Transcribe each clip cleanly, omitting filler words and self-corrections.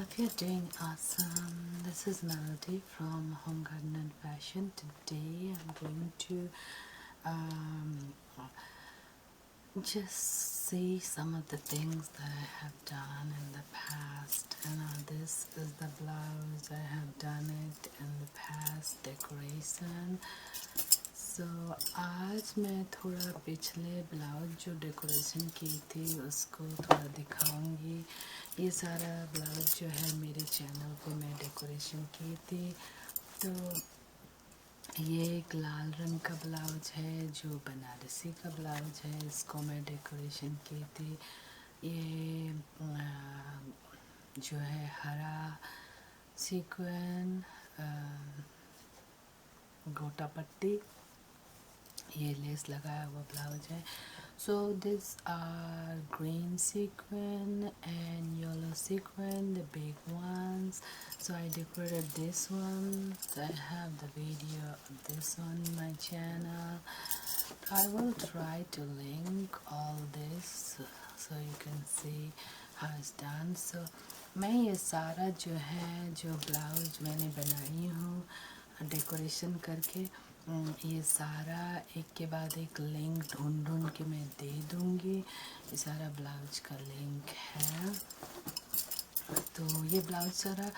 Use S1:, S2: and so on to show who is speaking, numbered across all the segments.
S1: Hope you're doing awesome. This is Melody from Home Garden and Fashion. Today I'm going to just see some of the things that I have done in the past. And this is the blouse. I have done it in the past, decoration. So आज मैं थोड़ा पिछले blouse जो decoration की थी उसको थोड़ा दिखाऊंगी. ये सारा ब्लाउज जो है मेरे चैनल पे मैं डेकोरेशन की थी. तो ये एक लाल रंग का ब्लाउज है जो बनारसी का ब्लाउज है. इसको मैं डेकोरेशन की थी. ये जो है हरा सीक्वेन गोटा पट्टी ये लेस लगाया हुआ ब्लाउज है. So these are green sequin and yellow sequin, the big ones. So I decorated this one. I have the video of this on my channel. I will try to link all this so you can see how it's done. So मैं ये सारा जो है जो blouse मैंने बनाई हूँ decoration करके ये सारा एक के बाद एक लिंक ढूंढ के मैं दे दूँगी. ये सारा ब्लाउज का लिंक है. तो ये ब्लाउज सारा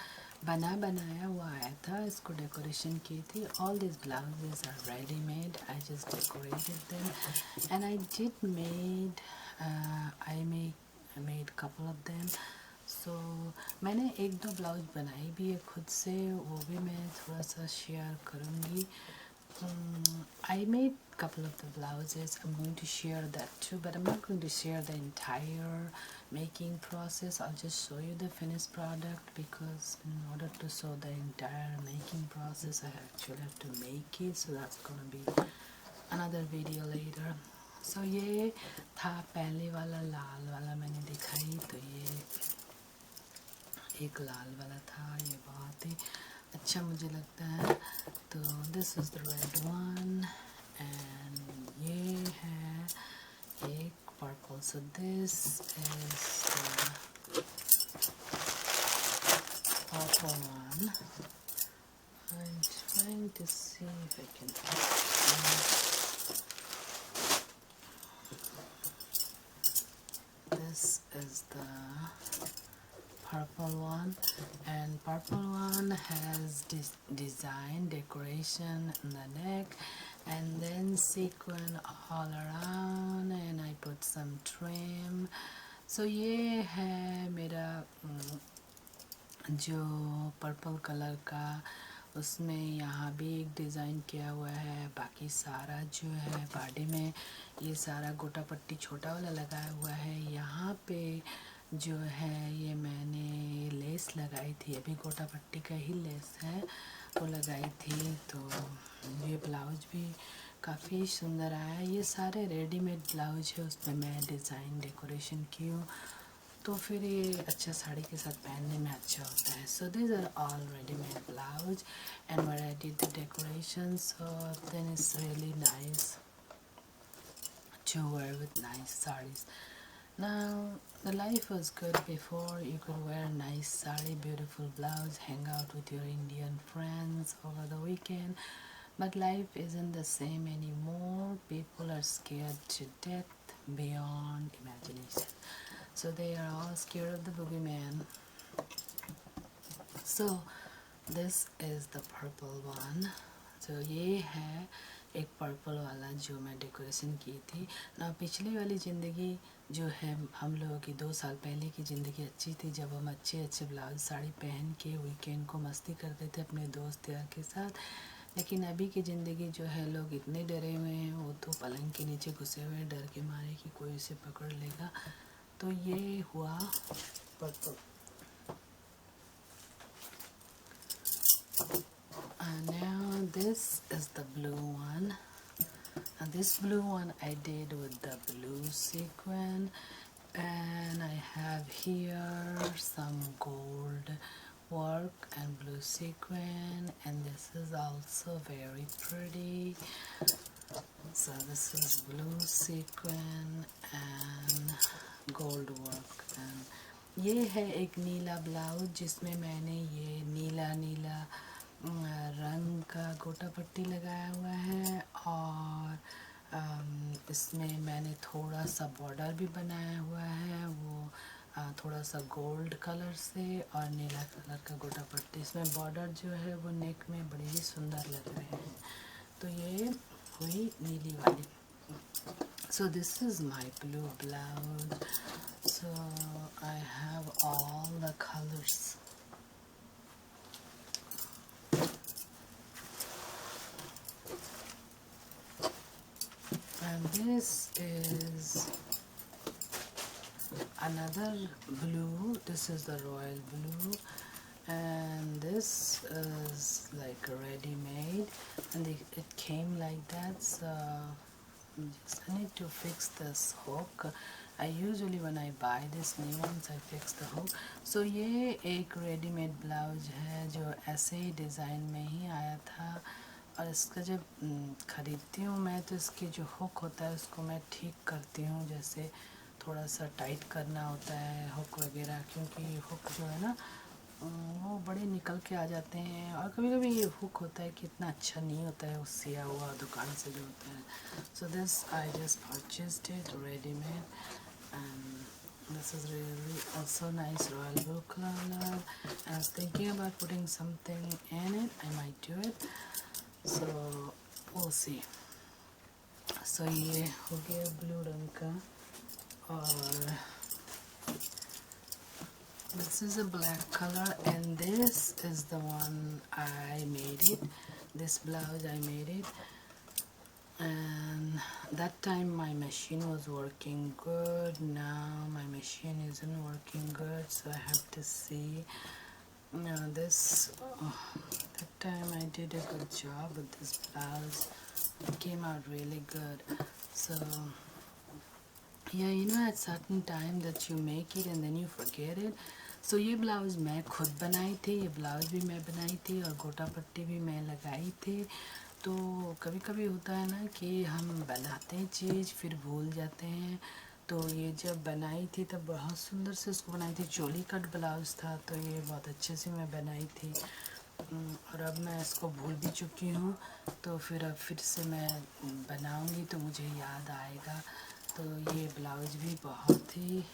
S1: बनाया हुआ आया था. इसको डेकोरेशन की थी. All this blouses are ready made. I just decorated them and I did made couple of them. So मैंने एक दो ब्लाउज बनाई भी है खुद से. वो भी मैं थोड़ा सा शेयर करूँगी. I made a couple of the blouses. I'm going to share that too, but I'm not going to share the entire making process. I'll just show you the finished product because in order to show the entire making process I actually have to make it, so that's gonna be another video later. So ये था पहले वाला लाल वाला मैंने दिखाई. तो ये एक लाल वाला था. ये बहुत ही अच्छा मुझे लगता है. तो this is the red one एंड ये है एक purple. So this is purple one. I am trying to see if I can. This is the purple one, and purple one has this design decoration in the neck and then sequin all around, and I put some trim. So ये है मेरा जो purple colour का. उसमें यहाँ भी एक design किया हुआ है. बाकी सारा जो है बॉडी में ये सारा गोटा पट्टी छोटा वाला लगाया हुआ है. यहाँ पे जो है ये मैंने लेस लगाई थी. अभी गोटा पट्टी का ही लेस है वो लगाई थी. तो ये ब्लाउज भी काफ़ी सुंदर आया. ये सारे रेडीमेड ब्लाउज है. उस पर मैं डिज़ाइन डेकोरेशन की हूँ तो फिर ये अच्छा साड़ी के साथ पहनने में अच्छा होता है. So this are all readymade blouse and when I did the decoration. So then it's really nice to wear with nice sarees. Now the life was good before. You could wear a nice saree, beautiful blouse, hang out with your Indian friends over the weekend. But life isn't the same anymore. People are scared to death beyond imagination. So they are all scared of the boogeyman. So this is the purple one. So ये है एक purple वाला जो मैं decoration की थी ना. पिछली वाली ज़िंदगी जो है हम लोगों की 2 साल पहले की ज़िंदगी अच्छी थी जब हम अच्छे ब्लाउज साड़ी पहन के वीकेंड को मस्ती करते थे अपने दोस्त यार के साथ. लेकिन अभी की ज़िंदगी जो है लोग इतने डरे हुए हैं. वो तो पलंग के नीचे घुसे हुए हैं डर के मारे कि कोई उसे पकड़ लेगा. तो ये हुआ purple. And now this is the blue one, and this blue one I did with the blue sequin, and I have here some gold work and blue sequin, and this is also very pretty. So this is blue sequin and gold work, and ये है एक नीला blouse जिसमें मैंने ये नीला नीला रंग का गोटा पट्टी लगाया हुआ है और इसमें मैंने थोड़ा सा बॉर्डर भी बनाया हुआ है, वो थोड़ा सा गोल्ड कलर से और नीला कलर का गोटा पट्टी। इसमें बॉर्डर जो है वो नेक में बड़ी ही सुंदर लग रहे हैं। तो ये हुई नीली वाली। So this is my blue blouse. So I have all the colors. And this is another blue. This is the royal blue, and this is like ready-made, and it came like that. So I need to fix this hook. I usually when I buy this new ones I fix the hook. So ये एक readymade blouse है जो ऐसे ही design में ही आया था, और इसका जब ख़रीदती हूँ मैं तो इसकी जो हुक होता है उसको मैं ठीक करती हूँ, जैसे थोड़ा सा टाइट करना होता है हुक वगैरह, क्योंकि हुक जो है ना वो बड़े निकल के आ जाते हैं, और कभी कभी ये हुक होता है कि इतना अच्छा नहीं होता है वो सिया हुआ दुकान से जो होता है। So this I just purchased it readymade, and this is really also nice royal blue color. I was thinking about putting something in it. I might do it, so we'll see. So ये हो गया blue रंग का, और this is a black color, and this is the one I made it. This blouse I made it, and that time my machine was working good. Now my machine isn't working good, so I have to see. Now this that time I did a good job with this blouse. It came out really good. So yeah, you know, at certain time that you make it and then you forget it. So ये blouse मैं खुद बनाई थी, ये blouse भी मैं बनाई थी और गोटा पट्टी भी मैं लगाई थी। तो कभी कभी होता है ना कि हम बनाते हैं चीज़ फिर भूल जाते हैं। तो ये जब बनाई थी तब बहुत सुंदर से इसको बनाई थी, चोली कट ब्लाउज़ था, तो ये बहुत अच्छे से मैं बनाई थी। और अब मैं इसको भूल भी चुकी हूँ, तो फिर से मैं बनाऊँगी तो मुझे याद आएगा। तो ये ब्लाउज़ भी बहुत ही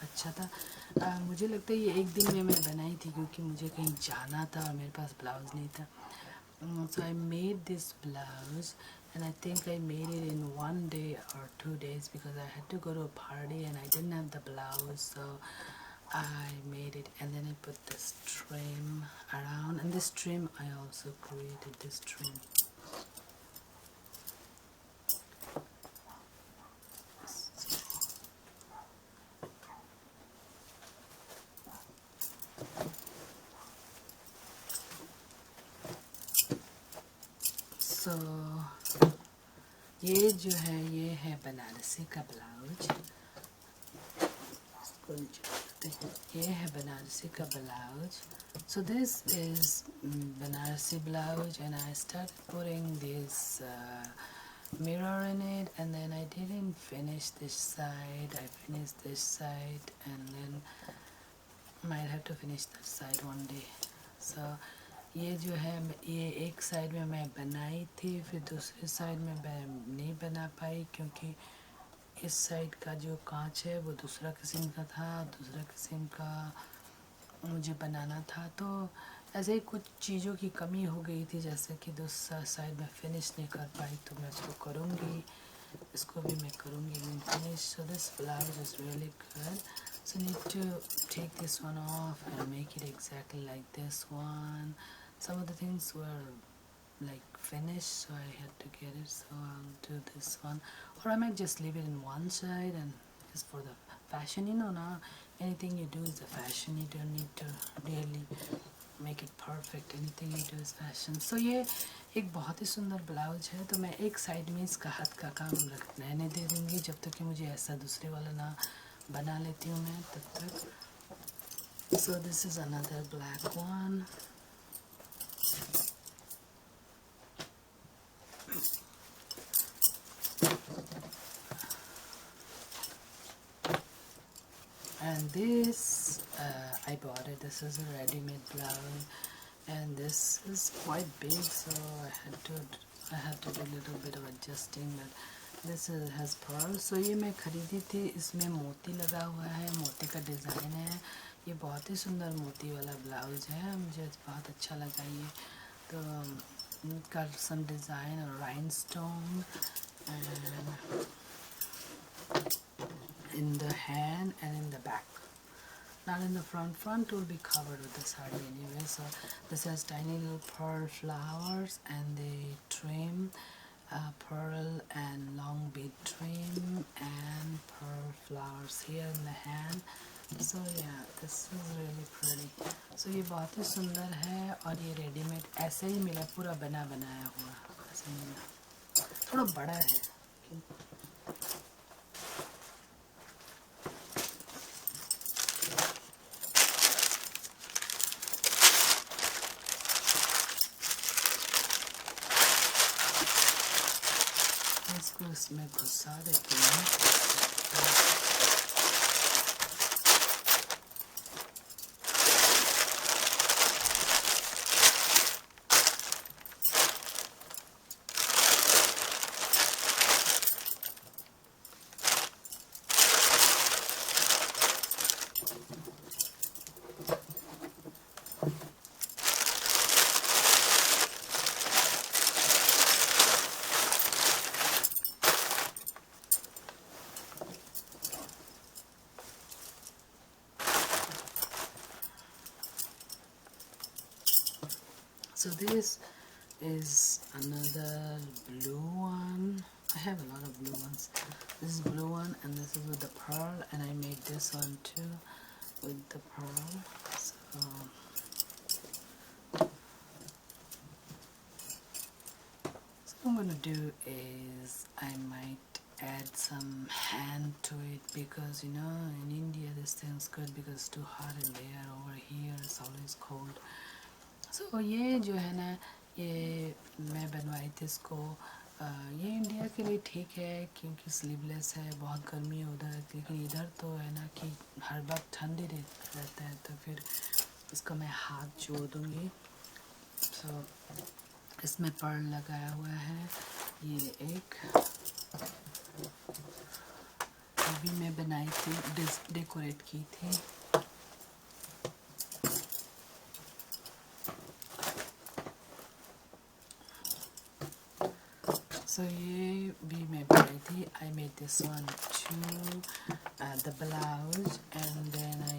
S1: अच्छा था। मुझे लगता है ये एक दिन में मैं बनाई थी, क्योंकि मुझे कहीं जाना था और मेरे पास ब्लाउज़ नहीं था। So I made this blouse, and I think I made it in 1 day or 2 days because I had to go to a party and I didn't have the blouse, so I made it. And then I put this trim around, and this trim I also created this trim. So ये जो है ये है बनारसी का blouse, ये है बनारसी का blouse. So this is Banarsi blouse, and I started putting this mirror in it, and then I didn't finish this side. I finished this side, and then might have to finish that side one day. So ये जो है ये एक side में मैं बनाई थी, फिर दूसरी साइड में मैं नहीं बना पाई, क्योंकि इस साइड का जो कांच है वो दूसरा किस्म का था, दूसरा किस्म का मुझे बनाना था। तो ऐसे ही कुछ चीज़ों की कमी हो गई थी, जैसे कि दूसरा साइड में फिनिश नहीं कर पाई, तो मैं इसको करूँगी, इसको भी मैं करूँगी finish. So this blouse is really good. So I need to take this one off and make it exactly like this one. Some of the things were like finished, so I had to get it, so I'll do this one, or I might just leave it in one side and just for the fashion, you know. Now anything you do is a fashion, you don't need to really make it perfect, anything you do is fashion. So ये एक बहुत ही सुंदर blouse है, तो मैं एक side में इसका हाथ का काम रहने दे दूँगी जब तक कि मुझे ऐसा दूसरे वाला ना बना लेती हूँ मैं तब तक. So this is another black one. And this I bought it. This is a ready-made blouse, and this is quite big, so I had to do a little bit of adjusting, but this has pearl. So ये मैं खरीदी थी, इसमें मोती लगा हुआ है, मोती का डिज़ाइन है। ये बहुत ही सुंदर मोती वाला ब्लाउज है, मुझे बहुत अच्छा लगा ये। तो got some design or rhinestone and in the hand and in the back, not in the front. Front will be covered with the saree anyway. So this has tiny little pearl flowers, and the trim pearl and long bead trim and pearl flowers here in the hand. So yeah, this is really pretty. So ये बहुत ही सुंदर है, और ये readymade ऐसे ही मिला, पूरा बनाया हुआ ऐसे ही मिला। थोड़ा बड़ा है। इसको इसमें घुसा देती हूँ। So this is another blue one. I have a lot of blue ones. This is blue one, and this is with the pearl, and I made this one too with the pearl. So what I'm gonna do is I might add some hand to it, because you know in India this thing's good because it's too hot in there. Over here it's always cold. So ये जो है ना, ये मैं बनवाई थी इसको। ये इंडिया के लिए ठीक है क्योंकि स्लीवलेस है, बहुत गर्मी है उधर, लेकिन इधर तो है ना कि हर वक्त ठंड ही रहता है, तो फिर इसको मैं हाथ जोड़ दूँगी। So इसमें पर्ल लगाया हुआ है। ये एक भी मैं बनाई थी, डेकोरेट की थी। So ये भी मैं बनाई थी. I made this one too, the blouse, and then I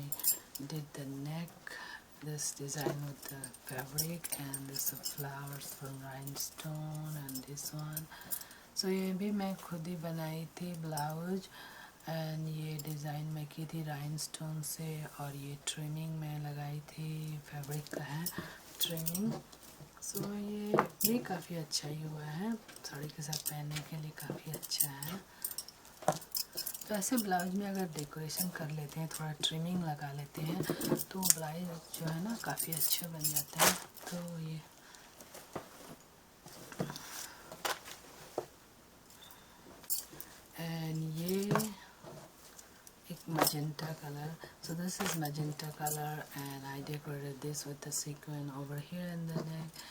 S1: did the neck, this design with the fabric, and this flowers from rhinestone, and this one. So ये भी मैं खुद ही बनाई थी ब्लाउज, एंड ये डिज़ाइन मैं की थी rhinestone से, और ये ट्रिमिंग मैं लगाई थी, फैब्रिक का है ट्रिमिंग। सो ये काफ़ी अच्छा ही हुआ है, साड़ी के साथ पहनने के लिए काफ़ी अच्छा है। तो ऐसे ब्लाउज में अगर डेकोरेशन कर लेते हैं, थोड़ा ट्रिमिंग लगा लेते हैं, तो ब्लाउज जो है ना काफ़ी अच्छे बन जाते हैं। तो ये एंड ये एक magenta color. So this is magenta color, and I decorated this with the sequin over here in the neck,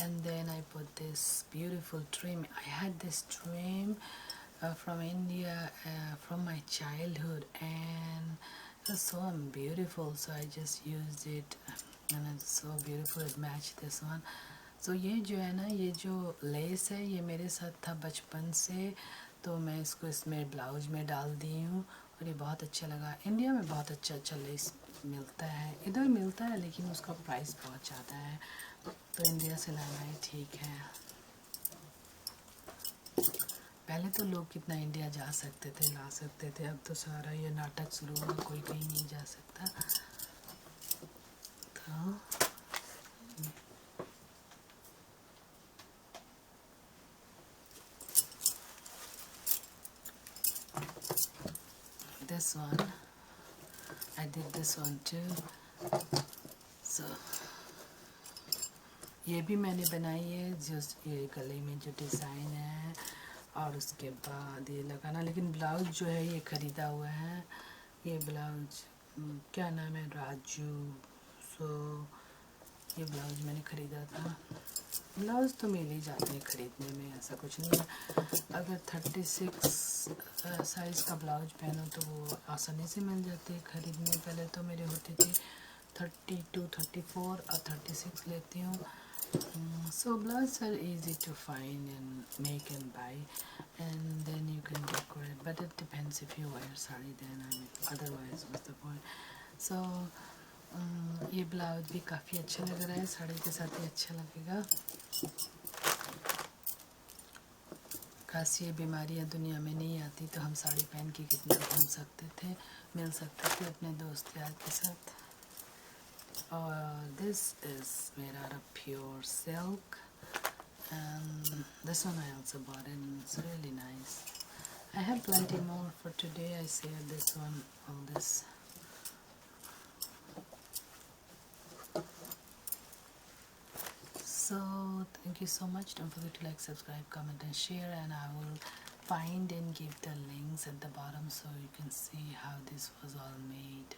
S1: and then I put this beautiful trim. I had this trim from India, from my childhood, and it was so beautiful, so I just used it, and it's so beautiful. It matched this one. So ये जो है ना, ये जो less है, ये मेरे साथ था बचपन से, तो मैं इसको इसमें ब्लाउज में डाल दी हूँ, और ये बहुत अच्छा लगा। इंडिया में बहुत अच्छा लेस मिलता है, इधर मिलता है लेकिन उसका प्राइस बहुत ज़्यादा है, तो इंडिया से लाना ही ठीक है। पहले तो लोग कितना इंडिया जा सकते थे, ला सकते थे, अब तो सारा ये नाटक शुरू हुआ, कोई कहीं नहीं जा सकता। तो this one, I did this one too. So ये भी मैंने बनाई है, जस्ट ये गले में जो डिज़ाइन है, और उसके बाद ये लगाना। लेकिन ब्लाउज जो है ये ख़रीदा हुआ है, ये ब्लाउज क्या नाम है, राजू। सो ये ब्लाउज़ मैंने ख़रीदा था। ब्लाउज़ तो मिल ही जाते हैं ख़रीदने में, ऐसा कुछ नहीं है। अगर 36 साइज़ का ब्लाउज पहनो तो वो आसानी से मिल जाते हैं ख़रीदने। पहले तो मेरे होती थी 32, 34 और 36 लेती हूँ। So blouse are easy to find and make and buy, and then you can decorate. But it depends if you wear sari then. I mean, otherwise, what's the point? So ये ब्लाउज भी काफ़ी अच्छा लग रहा है, साड़ी के साथ ही अच्छा लगेगा। खास ये बीमारियां दुनिया में नहीं आती तो हम साड़ी पहन के कितना घूम सकते थे, मिल सकते थे अपने दोस्त यार के साथ। और this is made out of pure silk, and this one I also bought and it's really nice. I have plenty more for today. I saved this one, all this. So thank you so much. Don't forget to like, subscribe, comment and share, and I will find and give the links at the bottom so you can see how this was all made.